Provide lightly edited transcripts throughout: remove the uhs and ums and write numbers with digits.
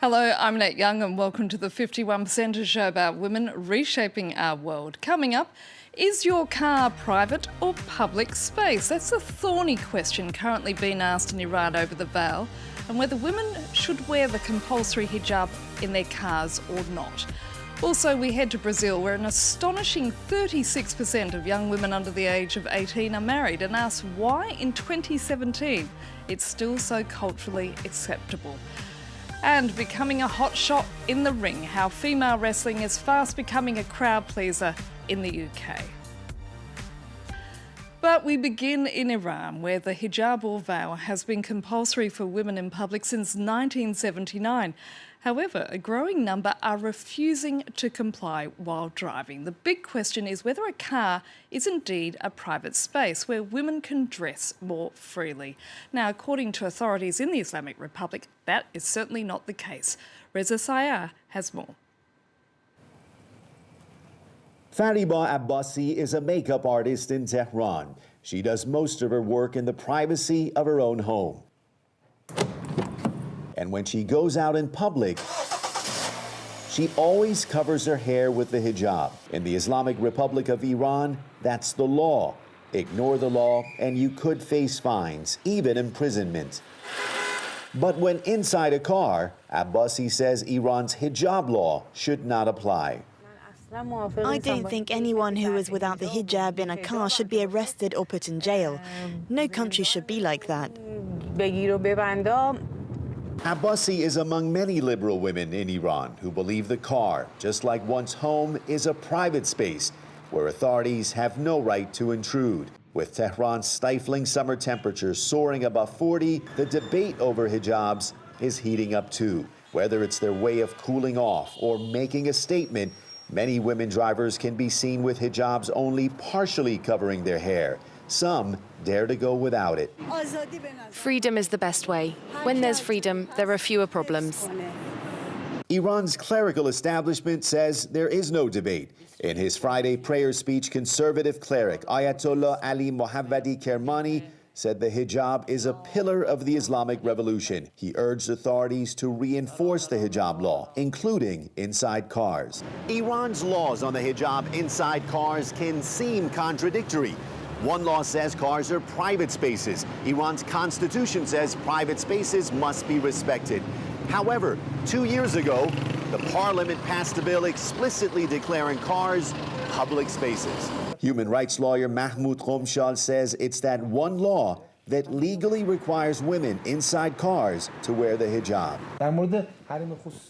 Hello, I'm Nat Young and welcome to the 51%, a show about women reshaping our world. Coming up, is your car private or public space? That's a thorny question currently being asked in Iran over the veil, and whether women should wear the compulsory hijab in their cars or not. Also, we head to Brazil, where an astonishing 36% of young women under the age of 18 are married, and ask why in 2017 it's still so culturally acceptable. And becoming a hot shot in the ring, how female wrestling is fast becoming a crowd pleaser in the UK. But we begin in Iran, where the hijab or veil has been compulsory for women in public since 1979. However, a growing number are refusing to comply while driving. The big question is whether a car is indeed a private space where women can dress more freely. Now, according to authorities in the Islamic Republic, that is certainly not the case. Reza Sayar has more. Fariba Abbasi is a makeup artist in Tehran. She does most of her work in the privacy of her own home. And when she goes out in public, she always covers her hair with the hijab. In the Islamic Republic of Iran, that's the law. Ignore the law and you could face fines, even imprisonment. But when inside a car, Abbasi says Iran's hijab law should not apply. I don't think anyone who is without the hijab in a car should be arrested or put in jail. No country should be like that. Abbasi is among many liberal women in Iran who believe the car, just like one's home, is a private space where authorities have no right to intrude. With Tehran's stifling summer temperatures soaring above 40, the debate over hijabs is heating up too. Whether it's their way of cooling off or making a statement, many women drivers can be seen with hijabs only partially covering their hair. Some dare to go without it. Freedom is the best way. When there's freedom, there are fewer problems. Iran's clerical establishment says there is no debate. In his Friday prayer speech, conservative cleric Ayatollah Ali Mohammadi Kermani said the hijab is a pillar of the Islamic Revolution. He urged authorities to reinforce the hijab law, including inside cars. Iran's laws on the hijab inside cars can seem contradictory. One law says cars are private spaces. Iran's constitution says private spaces must be respected. However, 2 years ago, the parliament passed a bill explicitly declaring cars public spaces. Human rights lawyer Mahmoud Qomshal says it's that one law that legally requires women inside cars to wear the hijab.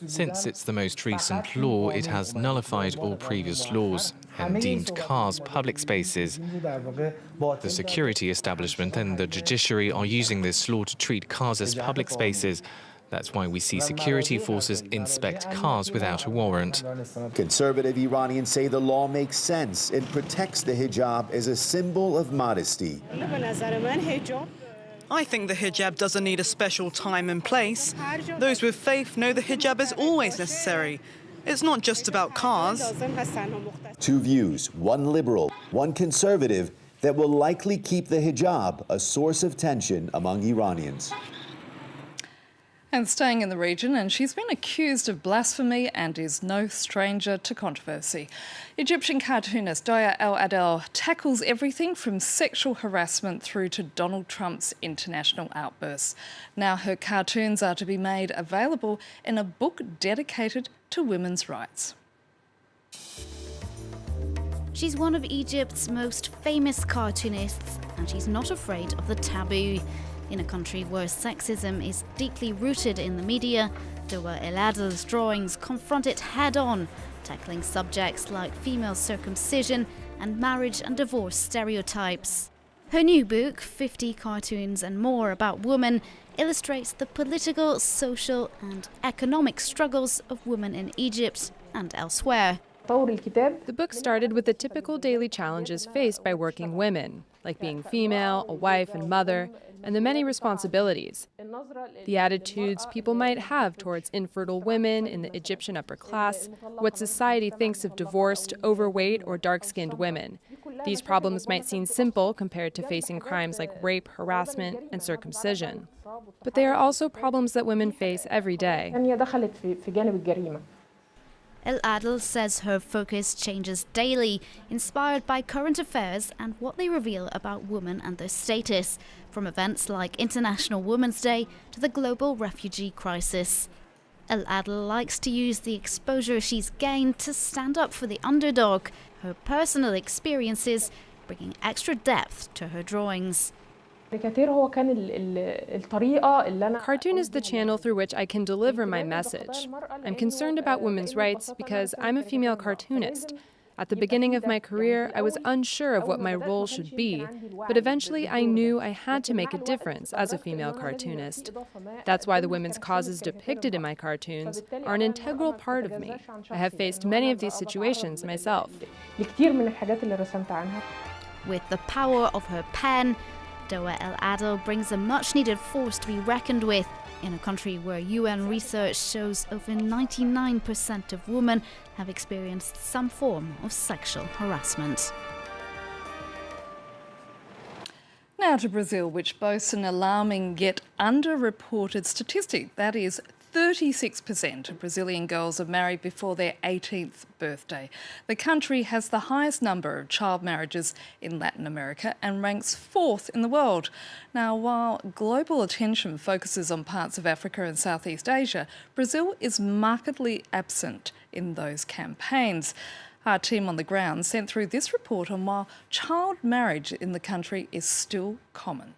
Since it's the most recent law, it has nullified all previous laws and deemed cars public spaces. The security establishment and the judiciary are using this law to treat cars as public spaces. That's why we see security forces inspect cars without a warrant. Conservative Iranians say the law makes sense. It protects the hijab as a symbol of modesty. I think the hijab doesn't need a special time and place. Those with faith know the hijab is always necessary. It's not just about cars. Two views, one liberal, one conservative, that will likely keep the hijab a source of tension among Iranians. And staying in the region, and she's been accused of blasphemy and is no stranger to controversy. Egyptian cartoonist Doya El Adel tackles everything from sexual harassment through to Donald Trump's international outbursts. Now her cartoons are to be made available in a book dedicated to women's rights. She's one of Egypt's most famous cartoonists, and she's not afraid of the taboo. In a country where sexism is deeply rooted in the media, Doya El Adel's drawings confront it head-on, tackling subjects like female circumcision and marriage and divorce stereotypes. Her new book, 50 Cartoons and More About Women, illustrates the political, social and economic struggles of women in Egypt and elsewhere. The book started with the typical daily challenges faced by working women, like being female, a wife and mother, and the many responsibilities. The attitudes people might have towards infertile women in the Egyptian upper class, what society thinks of divorced, overweight, or dark-skinned women. These problems might seem simple compared to facing crimes like rape, harassment, and circumcision. But they are also problems that women face every day. El Adel says her focus changes daily, inspired by current affairs and what they reveal about women and their status, from events like International Women's Day to the global refugee crisis. El Adel likes to use the exposure she's gained to stand up for the underdog, her personal experiences bringing extra depth to her drawings. Cartoon is the channel through which I can deliver my message. I'm concerned about women's rights because I'm a female cartoonist. At the beginning of my career, I was unsure of what my role should be, but eventually I knew I had to make a difference as a female cartoonist. That's why the women's causes depicted in my cartoons are an integral part of me. I have faced many of these situations myself. With the power of her pen, Doa El Adel brings a much-needed force to be reckoned with in a country where UN research shows over 99% of women have experienced some form of sexual harassment. Now to Brazil, which boasts an alarming yet underreported statistic. That is, 36% of Brazilian girls are married before their 18th birthday. The country has the highest number of child marriages in Latin America and ranks 4th in the world. Now, while global attention focuses on parts of Africa and Southeast Asia, Brazil is markedly absent in those campaigns. Our team on the ground sent through this report on why child marriage in the country is still common.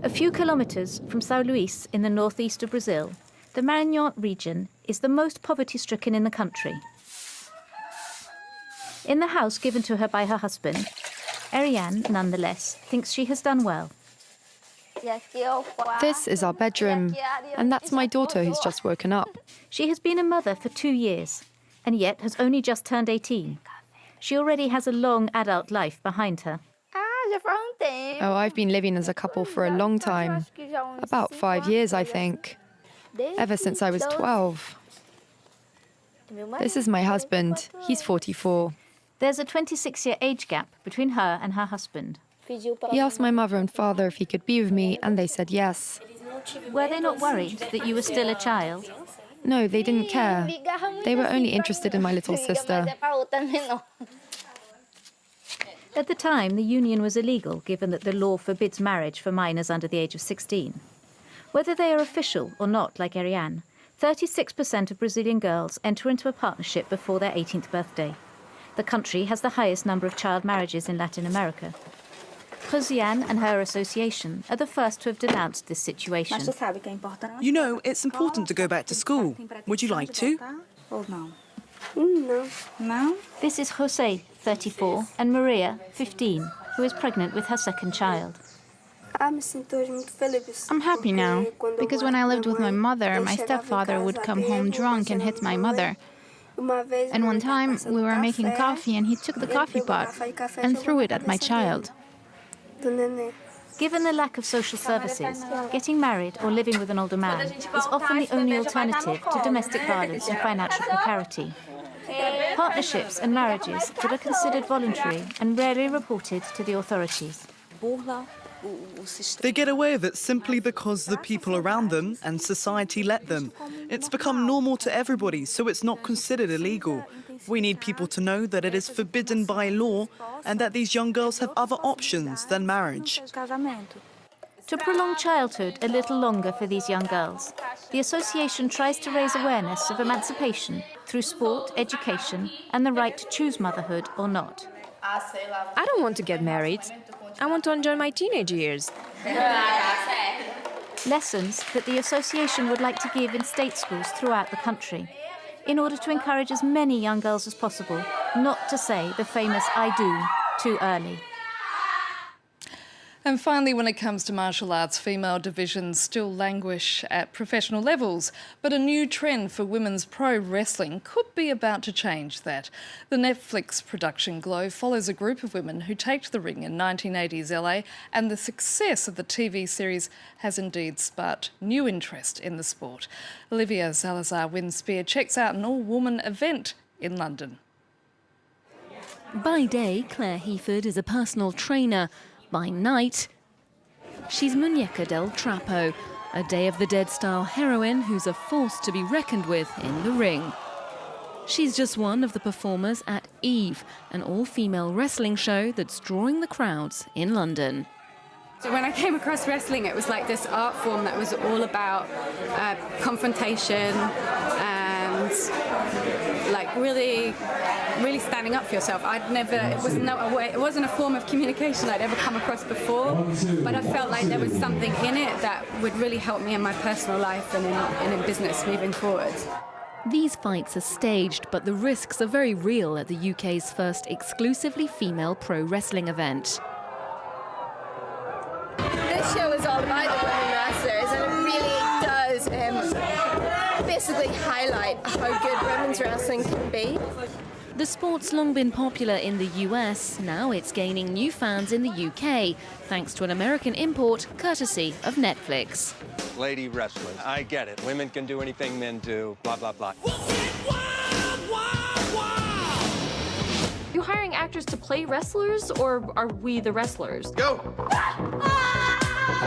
A few kilometres from São Luís in the northeast of Brazil, the Maranhão region is the most poverty-stricken in the country. In the house given to her by her husband, Ariane, nonetheless, thinks she has done well. This is our bedroom, and that's my daughter who's just woken up. She has been a mother for 2 years, and yet has only just turned 18. She already has a long adult life behind her. Oh, I've been living as a couple for a long time. About 5 years, I think. Ever since I was 12. This is my husband. He's 44. There's a 26-year age gap between her and her husband. He asked my mother and father if he could be with me, and they said yes. Were they not worried that you were still a child? No, they didn't care. They were only interested in my little sister. At the time, the union was illegal, given that the law forbids marriage for minors under the age of 16. Whether they are official or not, like Ariane, 36% of Brazilian girls enter into a partnership before their 18th birthday. The country has the highest number of child marriages in Latin America. Josiane and her association are the first to have denounced this situation. You know, it's important to go back to school. Would you like to? No. This is Jose, 34, and Maria, 15, who is pregnant with her second child. I'm happy now, because when I lived with my mother, my stepfather would come home drunk and hit my mother. And one time, we were making coffee and he took the coffee pot and threw it at my child. Given the lack of social services, getting married or living with an older man is often the only alternative to domestic violence and financial precarity. Partnerships and marriages that are considered voluntary and rarely reported to the authorities. They get away with it simply because the people around them and society let them. It's become normal to everybody, so it's not considered illegal. We need people to know that it is forbidden by law and that these young girls have other options than marriage. To prolong childhood a little longer for these young girls, the association tries to raise awareness of emancipation through sport, education, and the right to choose motherhood or not. I don't want to get married. I want to enjoy my teenage years. Lessons that the association would like to give in state schools throughout the country, in order to encourage as many young girls as possible not to say the famous "I do" too early. And finally, when it comes to martial arts, female divisions still languish at professional levels, but a new trend for women's pro wrestling could be about to change that. The Netflix production Glow follows a group of women who take to the ring in 1980s LA, and the success of the TV series has indeed sparked new interest in the sport. Olivia Salazar Winspear checks out an all-woman event in London. By day, Claire Heaford is a personal trainer. By night, she's Muñeca del Trapo, a Day of the Dead-style heroine who's a force to be reckoned with in the ring. She's just one of the performers at Eve, an all-female wrestling show that's drawing the crowds in London. So when I came across wrestling, it was like this art form that was all about confrontation and like really standing up for yourself. It wasn't a form of communication I'd ever come across before, but I felt like there was something in it that would really help me in my personal life and in business moving forward. These fights are staged, but the risks are very real at the UK's first exclusively female pro wrestling event. This show is all about the women wrestlers, and it really does basically highlight how good women's wrestling can be. The sport's long been popular in the US. Now it's gaining new fans in the UK, thanks to an American import courtesy of Netflix. Lady wrestlers. I get it. Women can do anything men do, blah, blah, blah. You hiring actors to play wrestlers, or are we the wrestlers? Go!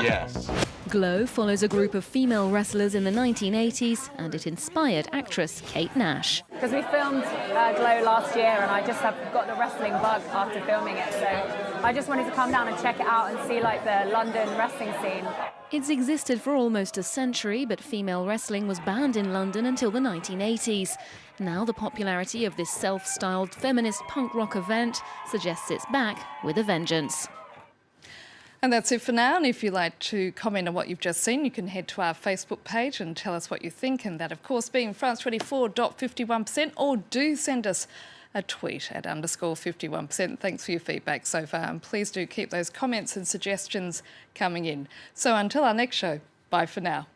Yes. Glow follows a group of female wrestlers in the 1980s, and it inspired actress Kate Nash. Because we filmed Glow last year, and I just have got the wrestling bug after filming it, so I just wanted to come down and check it out and see like the London wrestling scene. It's existed for almost a century, but female wrestling was banned in London until the 1980s. Now the popularity of this self-styled feminist punk rock event suggests it's back with a vengeance. And that's it for now. And if you'd like to comment on what you've just seen, you can head to our Facebook page and tell us what you think. And that, of course, being France24.51%, or do send us a tweet at _51%. Thanks for your feedback so far. And please do keep those comments and suggestions coming in. So until our next show, bye for now.